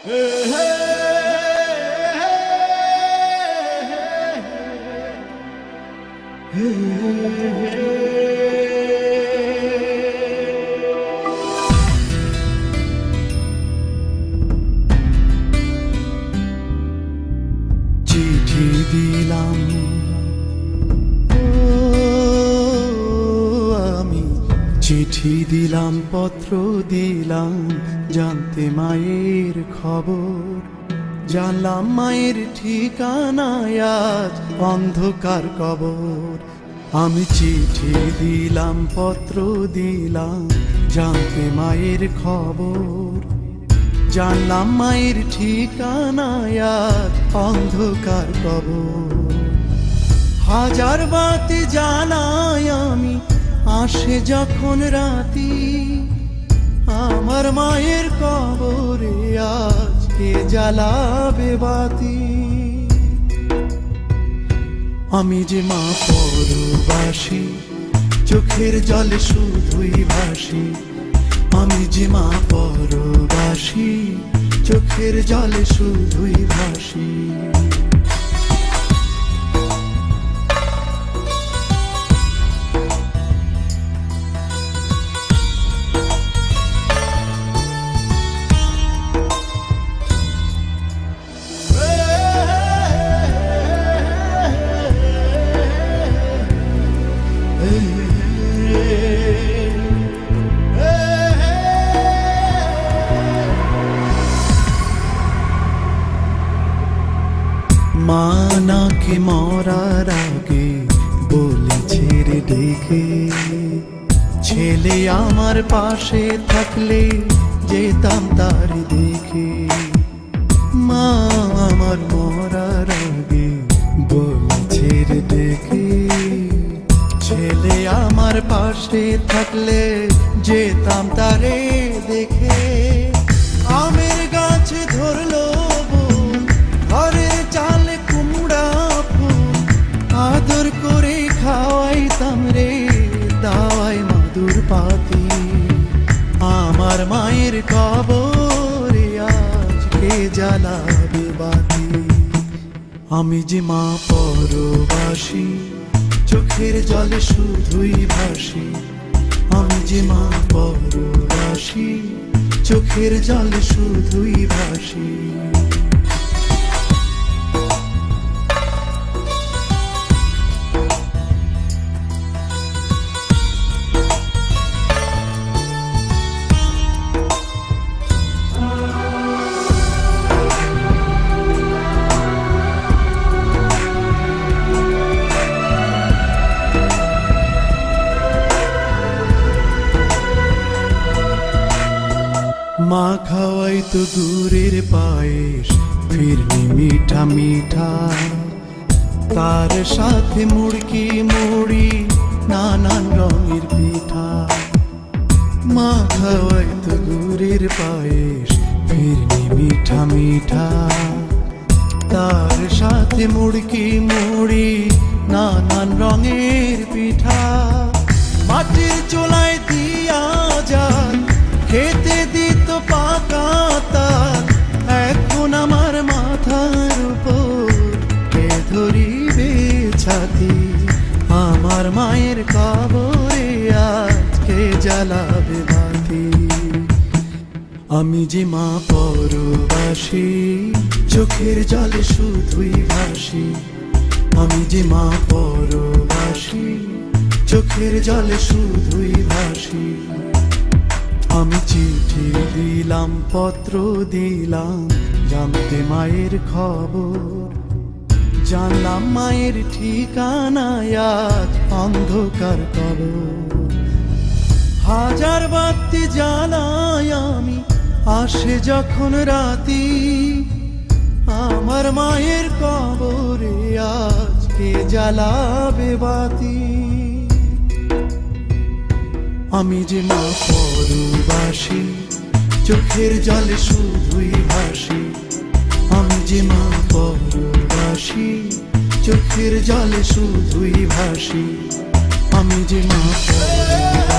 চিঠি দিলাম আমি চিঠি দিলাম, পত্র দিলাম, জানতে মায়ের খবর। জানলাম মায়ের ঠিকানায় আজ অন্ধকার কবর। আমি চিঠি দিলাম, পত্র দিলাম, জানতে মায়ের খবর। জানলাম মায়ের ঠিকানায় আজ অন্ধকার কবর। হাজার বাতি জ্বালাই আমি, আসে যখন রাতি, আমার মায়ের কবরে আজ কে জ্বালাবে বাতি। আমি যে মা পরবাসী, চোখের জলে শুধুই ভাসি। আমি যে মা পরবাসী, চোখের জলে শুধুই ভাসি। মা নাকি মরার আগে বলেছে রে ডেকে, ছেলে আমার পাশে থাকলে যেতাম তার দেখে। মা আমার মরার আগে বলেছে রে ডেকে, ছেলে আমার পাশে থাকলে যেতাম তারে দেখে। আমের গাছে ধরলো বন, ঘরের চালে কুমড়া ফুল, আদর করে খাওয়াইতাম রে দাওয়াই মাদুর পাতি। আমার মায়ের কবরে আজ কে জ্বালাবে বাতি। আমি যে মা পরবাসী, চোখের জলে শুধুই ভাসি। আমি যে মা পরবাসী, চোখের জলে শুধুই ভাসি। মা খাওয়াই তো গুড়ের পায়েস, ফিরনি মিঠা মিঠা, তার সাথে মুড়কি মুড়ি, নানান রঙের পিঠা। মা খাওয়াই তো গুড়ের পায়েস, ফিরনি মিঠা মিঠা, তার সাথে মুড়কি মুড়ি, নানান রঙের পিঠা। মাটির চুলায় দিয়া যান, খেতে দিত পাকা তার, এখন আমার মাথার উপর কে ধরিবে ছাতি। আমার মায়ের কবরে আজকে জ্বালাবে বাতি। আমি যে মা পরবাসী, চোখের জলে শুধুই ভাসি। আমি যে মা পরবাসী, চোখের জলে শুধুই ভাসি। আমি চিঠি দিলাম, পত্র দিলাম, জানতে মায়ের খবর। জানলাম মায়ের ঠিকানায় আজ অন্ধকার কবর। হাজার বাতি জ্বালাই আমি, আসে যখন রাতি, আমার মায়ের কবরে আজ কে জ্বালাবে বাতি। আমি যে মা পরবাসী, চোখের জলে শুধুই ভাসি। আমি যে মা পরবাসী, চোখের জলে শুধুই ভাসি। আমি যে মা পরবাসী।